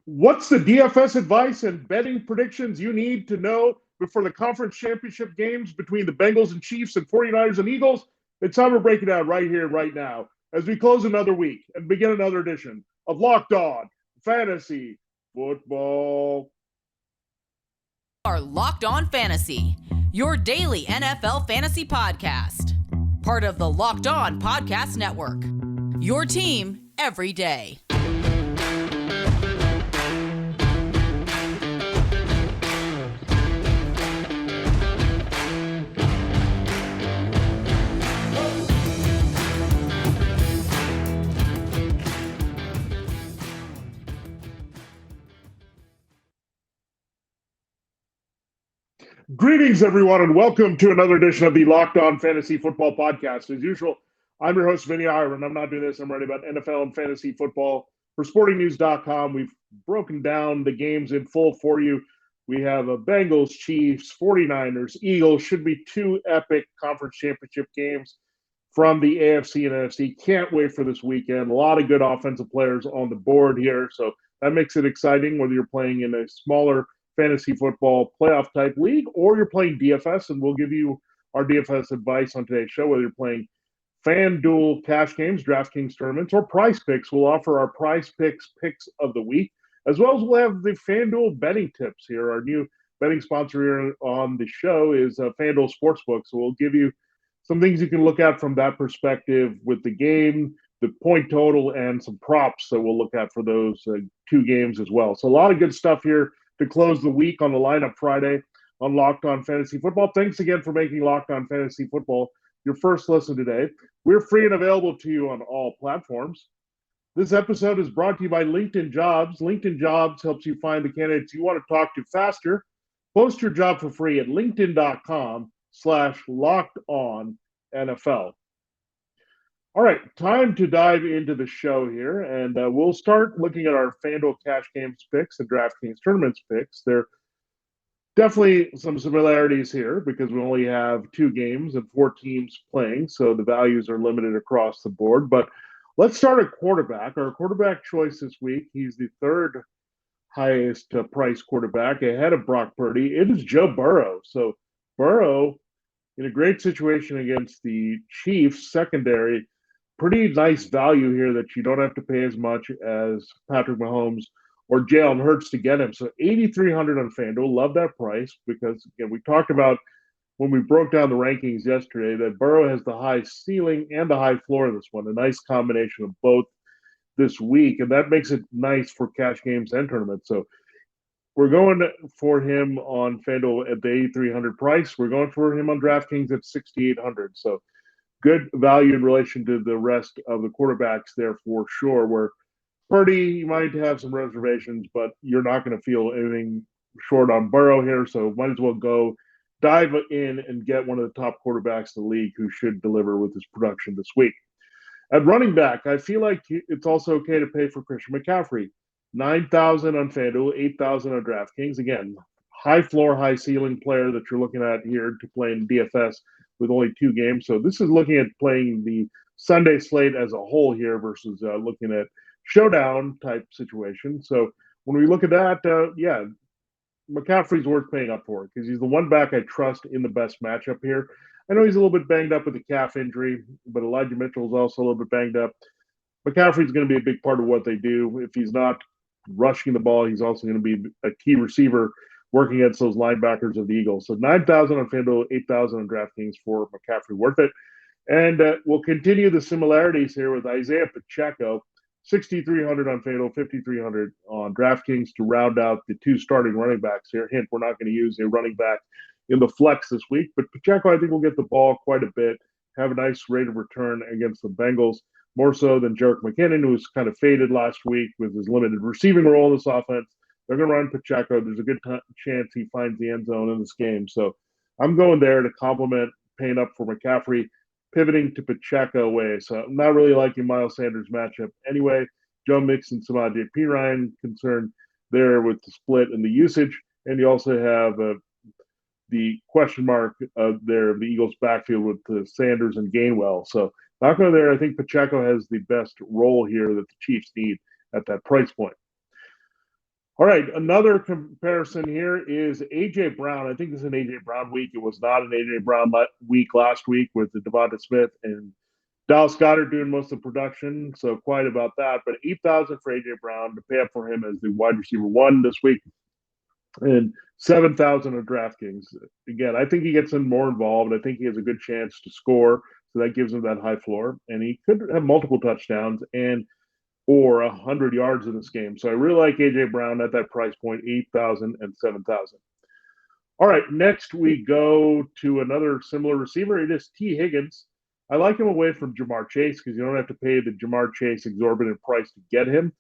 What's the DFS advice and betting predictions you need to know before the conference championship games between the Bengals and Chiefs and 49ers and Eagles? It's time to break it down right here, right now, as we close another week and begin another edition of Locked On Fantasy Football. Are Locked On Fantasy, your daily NFL fantasy podcast. Part of the Locked On Podcast Network. Your team every day. Greetings, everyone, and welcome to another edition of the Locked On Fantasy Football Podcast. As usual, I'm your host, Vinnie Iyer, and I'm not doing this. I'm writing about NFL and fantasy football for SportingNews.com. We've broken down the games in full for you. We have a Bengals-Chiefs, 49ers, Eagles. Should be two epic conference championship games from the AFC and NFC. Can't wait for this weekend. A lot of good offensive players on the board here, so that makes it exciting, whether you're playing in a smaller fantasy football playoff type league or you're playing DFS, and we'll give you our DFS advice on today's show. Whether you're playing FanDuel cash games, DraftKings tournaments, or PrizePicks, we'll offer our PrizePicks picks of the week, as well as we'll have the FanDuel betting tips here. Our new betting sponsor here on the show is FanDuel Sportsbook, so we'll give you some things you can look at from that perspective with the game, the point total, and some props that we'll look at for those two games as well. So a lot of good stuff here to close the week on the lineup Friday on Locked On Fantasy Football. Thanks again for making Locked On Fantasy Football your first listen today. We're free and available to you on all platforms. This episode is brought to you by LinkedIn Jobs. LinkedIn Jobs helps you find the candidates you want to talk to faster. Post your job for free at linkedin.com/LockedOnNFL. All right, time to dive into the show here, and we'll start looking at our FanDuel Cash Games picks and DraftKings Tournaments picks. There are definitely some similarities here because we only have two games and four teams playing, so the values are limited across the board. But let's start at quarterback. Our quarterback choice this week, he's the third highest price quarterback ahead of Brock Purdy. It is Joe Burrow. So Burrow, in a great situation against the Chiefs secondary, pretty nice value here that you don't have to pay as much as Patrick Mahomes or Jalen Hurts to get him. So 8,300 on FanDuel. Love that price because, again, we talked about when we broke down the rankings yesterday that Burrow has the high ceiling and the high floor of this one, a nice combination of both this week, and that makes it nice for cash games and tournaments. So we're going for him on FanDuel at the 8,300 price. We're going for him on DraftKings at 6,800. So good value in relation to the rest of the quarterbacks there for sure. Where Purdy, you might have some reservations, but you're not going to feel anything short on Burrow here. So might as well go dive in and get one of the top quarterbacks in the league who should deliver with his production this week. At running back, I feel like it's also okay to pay for Christian McCaffrey. 9,000 on FanDuel, 8,000 on DraftKings. Again, high floor, high ceiling player that you're looking at here to play in DFS with only two games. So this is looking at playing the Sunday slate as a whole here versus looking at showdown type situation. So when we look at that, McCaffrey's worth paying up for because he's the one back I trust in the best matchup here. I know he's a little bit banged up with a calf injury, but Elijah Mitchell is also a little bit banged up. McCaffrey's going to be a big part of what they do. If he's not rushing the ball, he's also going to be a key receiver working against those linebackers of the Eagles. So 9,000 on FanDuel, 8,000 on DraftKings for McCaffrey, worth it. And we'll continue the similarities here with Isaiah Pacheco, 6,300 on FanDuel, 5,300 on DraftKings to round out the two starting running backs here. Hint, we're not going to use a running back in the flex this week, but Pacheco, I think, will get the ball quite a bit, have a nice rate of return against the Bengals, more so than Jerick McKinnon, who was kind of faded last week with his limited receiving role in this offense. They're going to run Pacheco. There's a good chance he finds the end zone in this game. So I'm going there to complement paying up for McCaffrey, pivoting to Pacheco away. So I'm not really liking Miles Sanders' matchup anyway. Joe Mixon, Samaje Perine concerned there with the split and the usage. And you also have the question mark there of the Eagles' backfield with Sanders and Gainwell. So not going there. I think Pacheco has the best role here that the Chiefs need at that price point. All right, another comparison here is A.J. Brown. I think this is an A.J. Brown week. It was not an A.J. Brown week last week with the Devonta Smith and Dallas Goedert doing most of the production, so quite about that. But 8,000 for A.J. Brown to pay up for him as the wide receiver one this week, and 7,000 of DraftKings. Again, I think he gets in more involved. I think he has a good chance to score, so that gives him that high floor, and he could have multiple touchdowns and or 100 yards in this game. So I really like A.J. Brown at that price point, 8,000 and 7,000. All right, next we go to another similar receiver. It is Tee Higgins. I like him away from Jamar Chase because you don't have to pay the Jamar Chase exorbitant price to get him.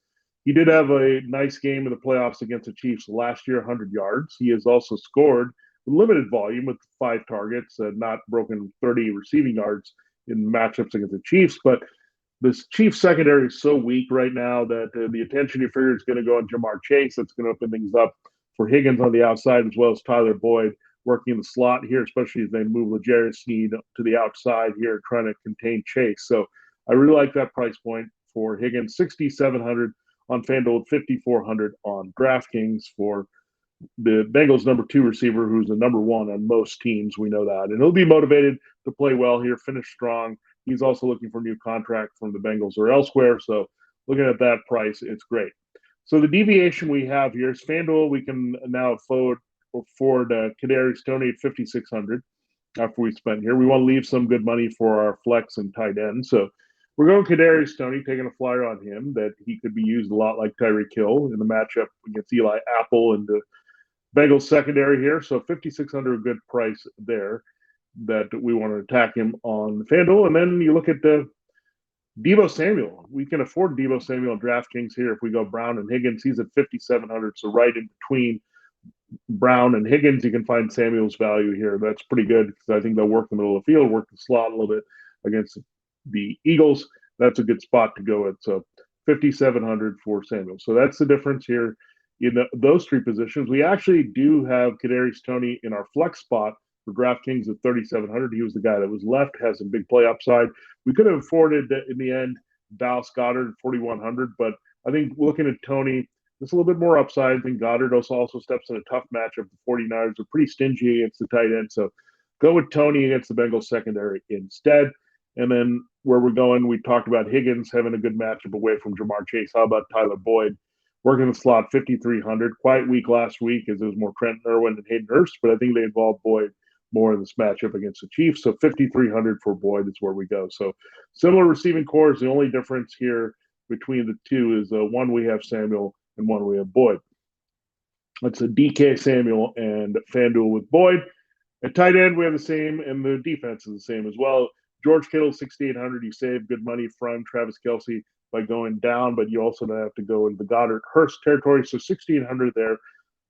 He did have a nice game in the playoffs against the Chiefs last year, 100 yards. He has also scored limited volume with 5 targets, not broken 30 receiving yards in matchups against the Chiefs. But this Chiefs secondary is so weak right now that the attention you figure is going to go on Jamar Chase. That's going to open things up for Higgins on the outside, as well as Tyler Boyd working in the slot here, especially as they move L'Jarius Sneed to the outside here, trying to contain Chase. So I really like that price point for Higgins, 6,700 on FanDuel, 5,400 on DraftKings for the Bengals' number 2 receiver, who's the number 1 on most teams. We know that. And he'll be motivated to play well here, finish strong. He's also looking for a new contract from the Bengals or elsewhere. So looking at that price, it's great. So the deviation we have here is FanDuel. We can now afford Kadarius Toney at 5,600 after we spent here. We want to leave some good money for our flex and tight end. So we're going Kadarius Toney, taking a flyer on him that he could be used a lot like Tyreek Hill in the matchup against Eli Apple and the Bengals secondary here. So 5,600, a good price there that we want to attack him on FanDuel. And then you look at the Deebo Samuel. We can afford Deebo Samuel on DraftKings here if we go Brown and Higgins. He's at 5,700, so right in between Brown and Higgins, you can find Samuel's value here. That's pretty good because I think they'll work in the middle of the field, work the slot a little bit against the Eagles. That's a good spot to go at. So 5,700 for Samuel. So that's the difference here in those 3 positions. We actually do have Kadarius Toney in our flex spot for DraftKings at 3,700. He was the guy that was left, has a big play upside. We could have afforded in the end Dallas Goedert at 4,100, but I think looking at Toney, there's a little bit more upside. I think Goddard also steps in a tough matchup. The 49ers are pretty stingy against the tight end, so go with Toney against the Bengals secondary instead. And then where we're going, we talked about Higgins having a good matchup away from Jamar Chase. How about Tyler Boyd? Working the slot, 5,300. Quiet week last week as it was more Trent Irwin and Hayden Hurst, but I think they involved Boyd more in this matchup against the Chiefs. So 5,300 for Boyd is where we go. So similar receiving cores. The only difference here between the two is one we have Samuel and one we have Boyd. It's a DK Samuel and FanDuel with Boyd. At tight end, we have the same, and the defense is the same as well. George Kittle, 6,800. You save good money from Travis Kelce by going down, but you also have to go into the Goddard Hurst territory. So 1,600 there.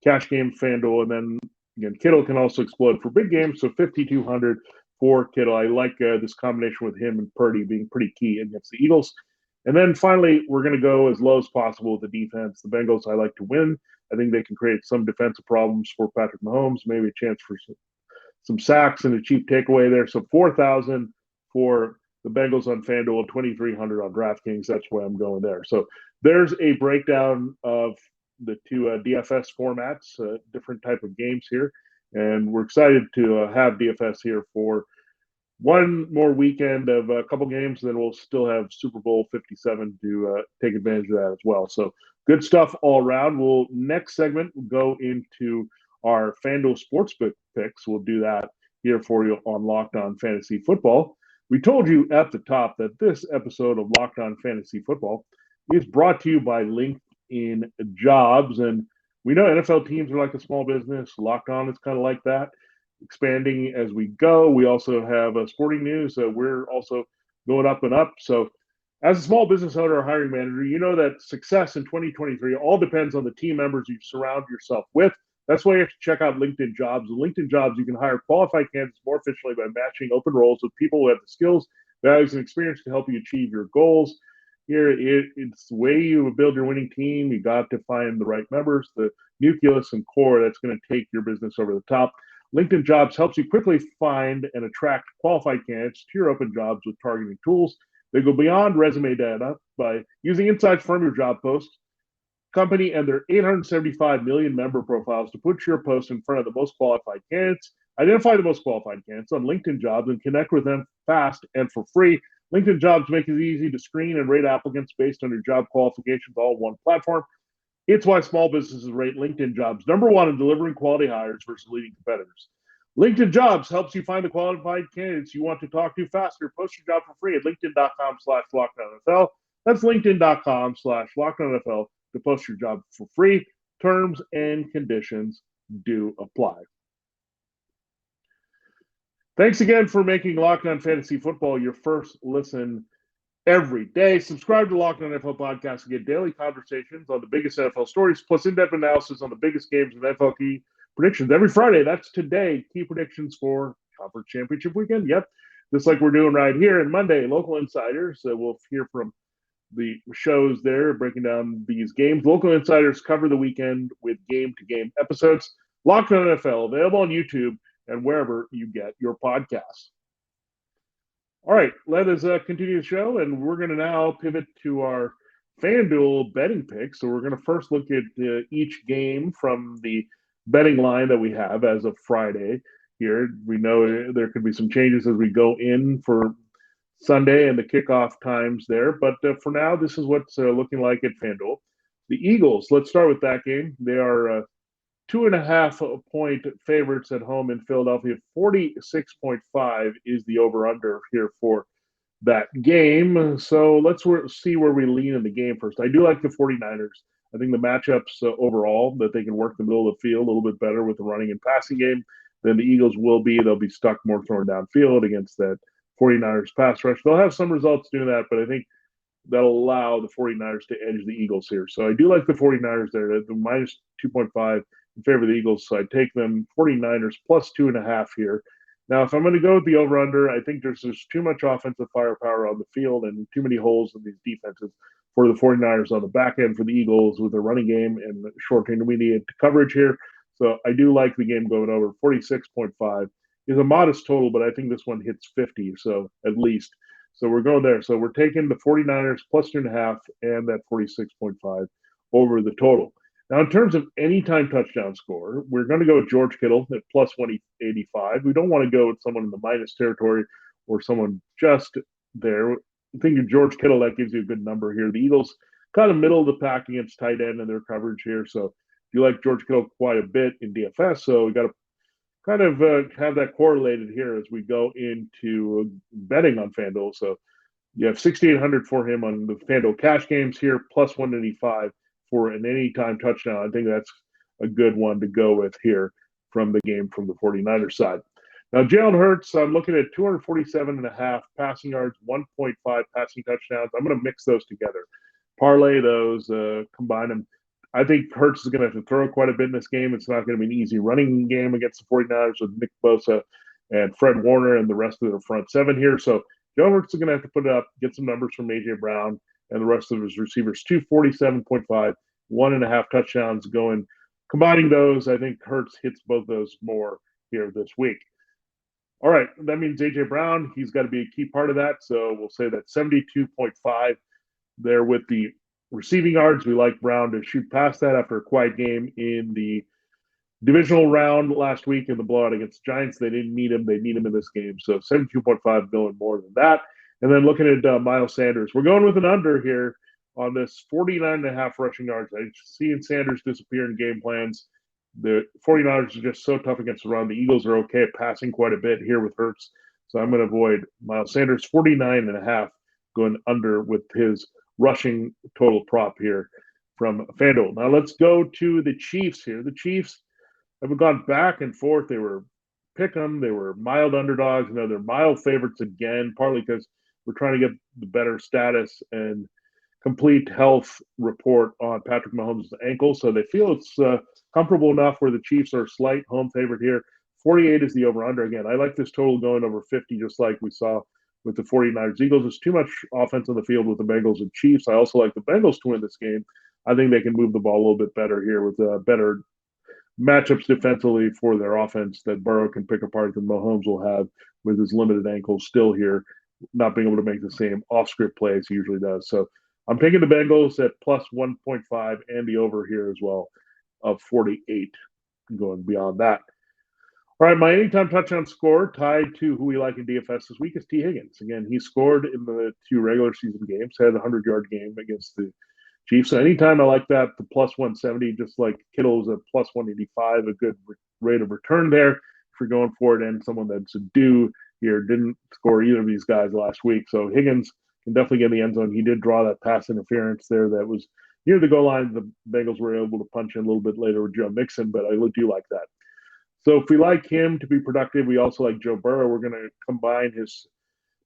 Cash game, FanDuel, and then again, Kittle can also explode for big games, so 5,200 for Kittle. I like this combination with him and Purdy being pretty key against the Eagles. And then finally, we're going to go as low as possible with the defense. The Bengals, I like to win. I think they can create some defensive problems for Patrick Mahomes, maybe a chance for some sacks and a cheap takeaway there. So 4,000 for the Bengals on FanDuel, 2,300 on DraftKings. That's where I'm going there. So there's a breakdown of the 2 DFS formats, different type of games here. And we're excited to have DFS here for one more weekend of a couple games. Then we'll still have Super Bowl 57 to take advantage of that as well. So good stuff all around. We'll next segment go into our FanDuel Sportsbook picks. We'll do that here for you on Locked On Fantasy Football. We told you at the top that this episode of Locked On Fantasy Football is brought to you by LinkedIn Jobs. And we know NFL teams are like a small business. Locked On is kind of like that, expanding as we go. We also have sporting news. We're also going up and up. So as a small business owner or hiring manager, you know that success in 2023 all depends on the team members you surround yourself with. That's why you have to check out LinkedIn Jobs. With LinkedIn Jobs, you can hire qualified candidates more efficiently by matching open roles with people who have the skills, values, and experience to help you achieve your goals. Here, it's the way you build your winning team. You got to find the right members, the nucleus and core that's going to take your business over the top. LinkedIn Jobs helps you quickly find and attract qualified candidates to your open jobs with targeting tools. They go beyond resume data by using insights from your job posts company and their 875 million member profiles to put your post in front of the most qualified candidates. Identify the most qualified candidates on LinkedIn Jobs and connect with them fast and for free. LinkedIn Jobs make it easy to screen and rate applicants based on your job qualifications, all on one platform. It's why small businesses rate LinkedIn Jobs #1 in delivering quality hires versus leading competitors. LinkedIn Jobs helps you find the qualified candidates you want to talk to faster. Post your job for free at linkedin.com/LockedOnNFL. That's linkedin.com/LockedOnNFL to post your job for free. Terms and conditions do apply. Thanks again for making Locked On Fantasy Football your first listen every day. Subscribe to Locked On NFL Podcast to get daily conversations on the biggest NFL stories, plus in-depth analysis on the biggest games and NFL key predictions every Friday. That's today. Key predictions for Conference Championship Weekend. Yep, just like we're doing right here. And Monday, local insiders. We'll hear from the shows there breaking down these games. Local insiders cover the weekend with game-to-game episodes. Locked On NFL, available on YouTube and wherever you get your podcasts. All right, let us continue the show, and we're going to now pivot to our FanDuel betting picks. So we're going to first look at each game from the betting line that we have as of Friday here. We know there could be some changes as we go in for Sunday and the kickoff times there. But for now, this is what's looking like at FanDuel. The Eagles, let's start with that game. They are 2.5 point favorites at home in Philadelphia. 46.5 is the over-under here for that game. So let's see where we lean in the game first. I do like the 49ers. I think the matchups overall, that they can work the middle of the field a little bit better with the running and passing game than the Eagles will be. They'll be stuck more throwing downfield against that 49ers pass rush. They'll have some results doing that, but I think that'll allow the 49ers to edge the Eagles here. So I do like the 49ers there. The minus 2.5 in favor of the Eagles. So I take them 49ers plus 2.5 here. Now, if I'm going to go with the over-under, I think there's just too much offensive firepower on the field and too many holes in these defenses for the 49ers on the back end for the Eagles with their running game and short to intermediate coverage here. So I do like the game going over. 46.5 is a modest total, but I think this one hits 50, so at least. So we're going there. So we're taking the 49ers plus 2.5 and that 46.5 over the total. Now, in terms of anytime touchdown score, we're going to go with George Kittle at plus 185. We don't want to go with someone in the minus territory or someone just there. I think of George Kittle, that gives you a good number here. The Eagles kind of middle of the pack against tight end in their coverage here. So you like George Kittle quite a bit in DFS. So we got to kind of have that correlated here as we go into betting on FanDuel. So you have 6,800 for him on the FanDuel cash games here, plus 185 for an anytime touchdown. I think that's a good one to go with here from the game from the 49ers side. Now, Jalen Hurts, I'm looking at 247.5 passing yards, 1.5 passing touchdowns. I'm going to mix those together, parlay those, combine them. I think Hurts is going to have to throw quite a bit in this game. It's not going to be an easy running game against the 49ers with Nick Bosa and Fred Warner and the rest of their front seven here. So Jalen Hurts is going to have to put it up, get some numbers from A.J. Brown and the rest of his receivers. 247.5, 1.5 touchdowns going. Combining those, I think Hurts hits both those more here this week. All right, that means A.J. Brown, he's got to be a key part of that. So we'll say that 72.5 there with the receiving yards. We like Brown to shoot past that after a quiet game in the divisional round last week in the blowout against the Giants. They didn't need him. They need him in this game. So 72.5 going more than that. And then looking at Miles Sanders, we're going with an under here on this 49.5 rushing yards. I'm seeing Sanders disappear in game plans. The 49ers are just so tough against the run. The Eagles are okay at passing quite a bit here with Hurts. So I'm going to avoid Miles Sanders. 49.5 going under with his rushing total prop here from FanDuel. Now let's go to the Chiefs here. The Chiefs have gone back and forth. They were pick 'em. They were mild underdogs. Now they're mild favorites again, partly because we're trying to get the better status and complete health report on Patrick Mahomes' ankle. So they feel it's comfortable enough where the Chiefs are a slight home favorite here. 48 is the over-under. Again, I like this total going over 50, just like we saw with the 49ers. Eagles, there's too much offense on the field with the Bengals and Chiefs. I also like the Bengals to win this game. I think they can move the ball a little bit better here with better matchups defensively for their offense that Burrow can pick apart than Mahomes will have with his limited ankle still here, not being able to make the same off-script plays he usually does. So I'm taking the Bengals at plus 1.5 and the over here as well of 48, going beyond that. All right, my anytime touchdown score tied to who we like in DFS this week is Tee Higgins. Again, he scored in the 2 regular season games, had a 100-yard game against the Chiefs. So anytime I like that, the plus 170, just like Kittle's at plus 185, a good rate of return there if you're going for it, and someone that's due here didn't score either of these guys last week. So Higgins can definitely get in the end zone. He did draw that pass interference there that was near the goal line. The Bengals were able to punch in a little bit later with Joe Mixon, but I do like that. So if we like him to be productive, we also like Joe Burrow. We're going to combine his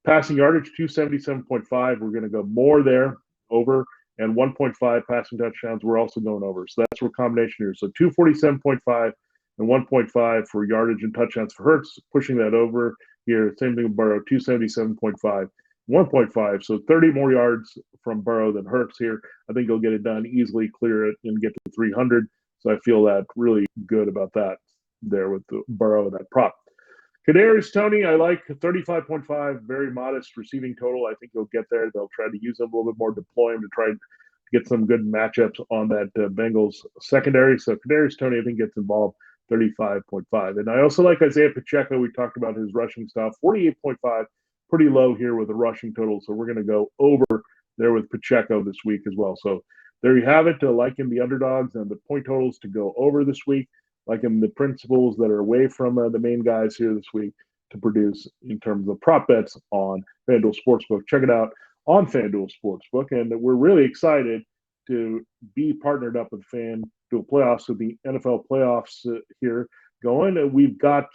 passing yardage, 277.5. We're going to go more there, over, and 1.5 passing touchdowns. We're also going over. So that's our combination here. So 247.5 and 1.5 for yardage and touchdowns for Hurts, pushing that over here. Same thing with Burrow, 277.5, 1.5. So 30 more yards from Burrow than Hurts here. I think he'll get it done easily, clear it, and get to 300. So I feel that really good about that there with the Burrow and that prop. Kadarius Toney, I like 35.5, very modest receiving total. I think he'll get there. They'll try to use him a little bit more, deploy him to try and get some good matchups on that Bengals secondary. So Kadarius Toney, I think, gets involved, 35.5. And I also like Isaiah Pacheco. We talked about his rushing stuff, 48.5, pretty low here with a rushing total. So we're going to go over there with Pacheco this week as well. So there you have it. Liking the underdogs and the point totals to go over this week. Liking the principles that are away from the main guys here this week to produce in terms of prop bets on FanDuel Sportsbook. Check it out on FanDuel Sportsbook. And we're really excited to be partnered up with FanDuel Playoffs, with the NFL playoffs here going. We've got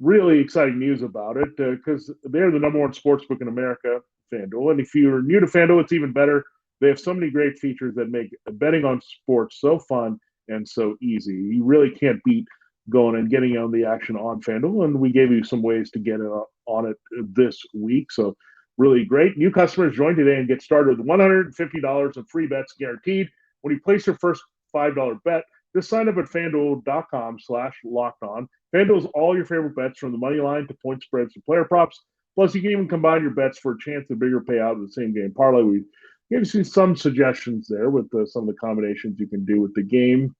really exciting news about it because they're the number one sportsbook in America, FanDuel. And if you're new to FanDuel, it's even better. They have so many great features that make betting on sports so fun and so easy. You really can't beat going and getting on the action on FanDuel, and we gave you some ways to get on it this week. So really great. New customers join today and get started with $150 of free bets guaranteed when you place your first $5 bet. Just sign up at FanDuel.com/lockedon. FanDuel is all your favorite bets from the money line to point spreads to player props. Plus, you can even combine your bets for a chance at a bigger payout with the same game parlay. We gave you some suggestions there with some of the combinations you can do with the game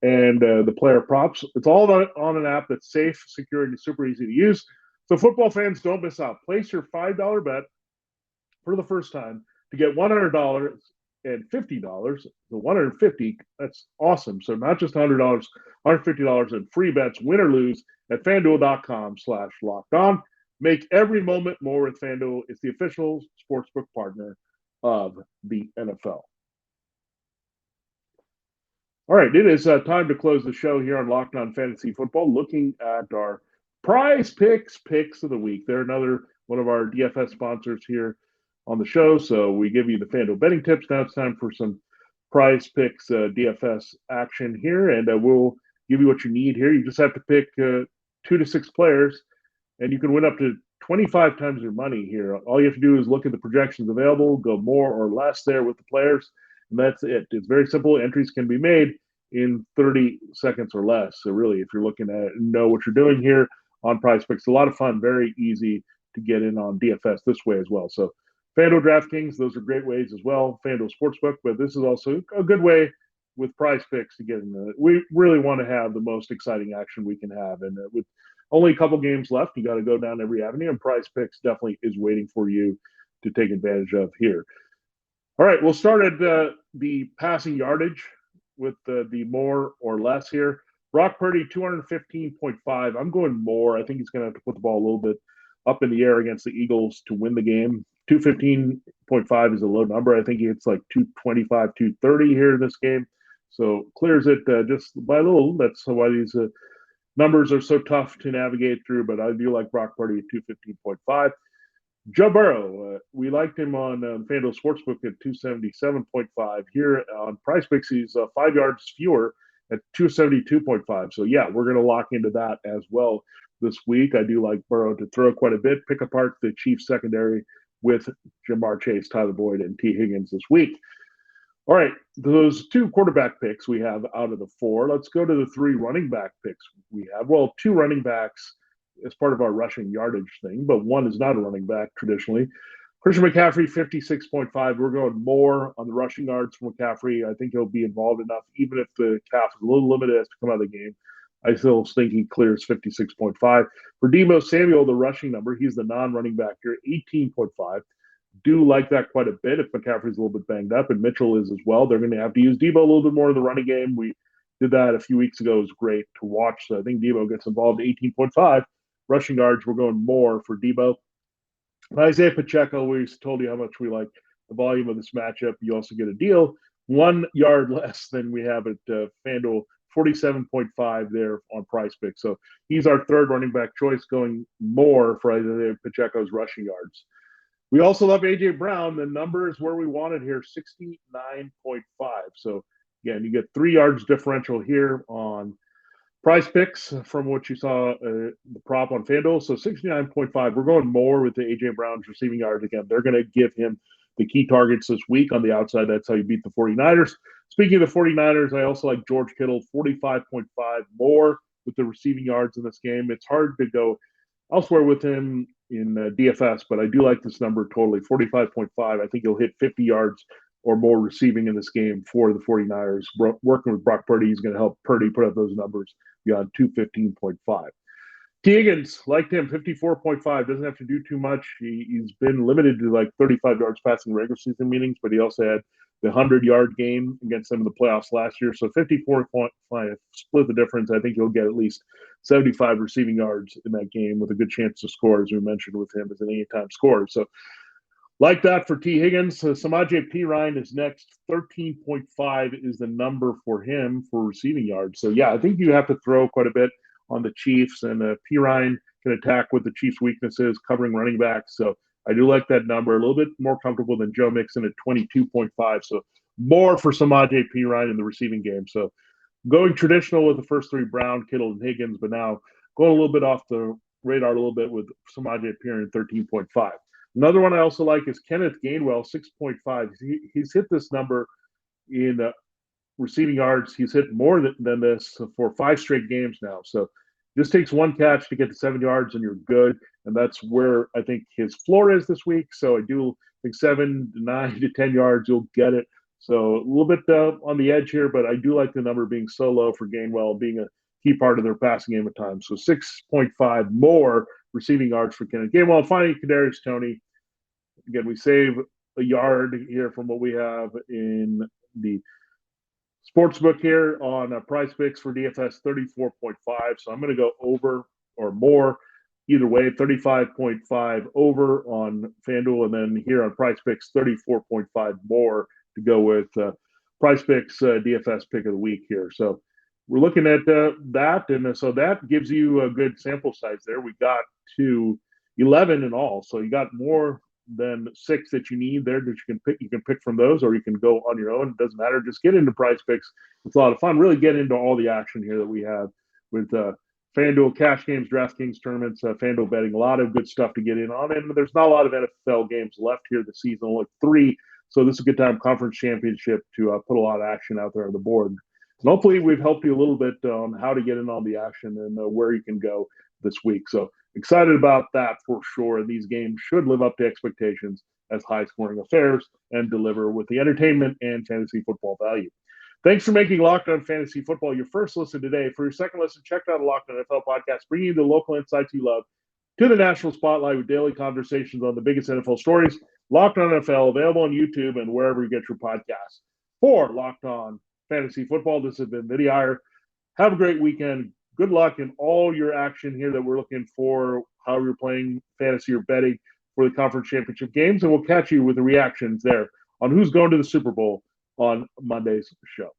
and the player props. It's all on an app that's safe, secure, and super easy to use. So football fans, don't miss out. Place your $5 bet for the first time to get $100 and $50. The $150, that's awesome. So not just $100, $150 in free bets, win or lose, at FanDuel.com/lockedon. Make every moment more with FanDuel. It's the official sportsbook partner of the NFL. All right, it is time to close the show here on Locked On Fantasy Football, looking at our PrizePicks picks of the week. They're another one of our DFS sponsors here on the show, so we give you the FanDuel betting tips. Now it's time for some PrizePicks DFS action here, and we'll give you what you need here. You just have to pick 2 to 6 players, and you can win up to 25 times your money here. All you have to do is look at the projections available, go more or less there with the players, and that's it. It's very simple. Entries can be made in 30 seconds or less. So really, if you're looking at know what you're doing here on PrizePicks, a lot of fun, very easy to get in on DFS this way as well. So FanDuel, DraftKings, those are great ways as well. FanDuel Sportsbook, but this is also a good way with PrizePicks to get in the. We really want to have the most exciting action we can have, and with only a couple games left, you got to go down every avenue, and PrizePicks definitely is waiting for you to take advantage of here. All right, we'll start at the passing yardage with the more or less here. Brock Purdy, 215.5. I'm going more. I think he's going to have to put the ball a little bit up in the air against the Eagles to win the game. 215.5 is a low number. I think it's like 225, 230 here in this game. So clears it just by a little. That's why these numbers are so tough to navigate through, but I do like Brock Purdy at 215.5. Joe Burrow, we liked him on FanDuel Sportsbook at 277.5. Here on PrizePicks, he's 5 yards fewer at 272.5. So, yeah, we're going to lock into that as well this week. I do like Burrow to throw quite a bit, pick apart the Chiefs secondary with Jamar Chase, Tyler Boyd, and Tee Higgins this week. All right, those 2 quarterback picks we have out of the 4. Let's go to the 3 running back picks we have. Well, 2 running backs as part of our rushing yardage thing, but one is not a running back traditionally. Christian McCaffrey, 56.5. We're going more on the rushing yards from McCaffrey. I think he'll be involved enough, even if the calf is a little limited as to come out of the game. I still think he clears 56.5. For Deebo Samuel, the rushing number, he's the non-running back here, 18.5. Do like that quite a bit if McCaffrey's a little bit banged up, and Mitchell is as well. They're going to have to use Deebo a little bit more in the running game. We did that a few weeks ago. It was great to watch. So I think Deebo gets involved, 18.5. Rushing yards, we're going more for Deebo. And Isaiah Pacheco, we told you how much we like the volume of this matchup. You also get a deal, 1 yard less than we have at FanDuel, 47.5 there on PrizePicks. So he's our third running back choice, going more for Isaiah Pacheco's rushing yards. We also love A.J. Brown. The number is where we wanted here, 69.5. So, again, you get 3 yards differential here on PrizePicks from what you saw the prop on FanDuel. So 69.5. We're going more with the A.J. Brown's receiving yards again. They're going to give him the key targets this week on the outside. That's how you beat the 49ers. Speaking of the 49ers, I also like George Kittle, 45.5 more with the receiving yards in this game. It's hard to go elsewhere with him in DFS, but I do like this number totally, 45.5. I think he'll hit 50 yards or more receiving in this game for the 49ers. Working with Brock Purdy, he's going to help Purdy put up those numbers beyond 215.5. Tee Higgins, liked him, 54.5. Doesn't have to do too much. He's been limited to like 35 yards passing regular season meetings, but he also had the 100-yard game against them in the playoffs last year. So 54.5, split the difference. I think he'll get at least 75 receiving yards in that game with a good chance to score, as we mentioned with him as an anytime scorer. So like that for Tee Higgins. Samaje Perine is next. 13.5 is the number for him for receiving yards. So, yeah, I think you have to throw quite a bit on the Chiefs, and Perine can attack with the Chiefs' weaknesses, covering running backs. So I do like that number. A little bit more comfortable than Joe Mixon at 22.5. So more for Samaje Perine in the receiving game. So going traditional with the first 3, Brown, Kittle, and Higgins, but now going a little bit off the radar a little bit with Samaje Perine, 13.5. Another one I also like is Kenneth Gainwell, 6.5. He's hit this number in receiving yards. He's hit more than this for 5 straight games now. So this takes 1 catch to get to 7 yards, and you're good. And that's where I think his floor is this week. So I do think 7 to 9 to 10 yards, you'll get it. So a little bit on the edge here, but I do like the number being so low for Gainwell, being a key part of their passing game at times. So 6.5 more receiving yards for Kenneth Gainwell. And finally, Kadarius Toney. Again, we save a yard here from what we have in the sportsbook here on PrizePicks for DFS, 34.5. So I'm going to go over or more either way, 35.5 over on FanDuel, and then here on PrizePicks, 34.5 more to go with PrizePicks DFS pick of the week here. So we're looking at that, and so that gives you a good sample size there. We got to 11 in all, so you got more than 6 that you need there that you can pick. You can pick from those, or you can go on your own. It doesn't matter. Just get into PrizePicks. It's a lot of fun. Really get into all the action here that we have with FanDuel cash games, DraftKings tournaments, FanDuel betting. A lot of good stuff to get in on, and there's not a lot of NFL games left here this season. Only 3, so this is a good time. Conference championship to put a lot of action out there on the board. And hopefully we've helped you a little bit on how to get in on the action and where you can go this week. So excited about that for sure. And these games should live up to expectations as high-scoring affairs and deliver with the entertainment and fantasy football value. Thanks for making Locked On Fantasy Football your first listen today. For your second listen, check out the Locked On NFL podcast, bringing you the local insights you love to the national spotlight with daily conversations on the biggest NFL stories. Locked On NFL, available on YouTube and wherever you get your podcasts. For Locked On Fantasy Football, this has been Vinnie Iyer. Have a great weekend. Good luck in all your action here that we're looking for, how you're playing fantasy or betting for the conference championship games. And we'll catch you with the reactions there on who's going to the Super Bowl on Monday's show.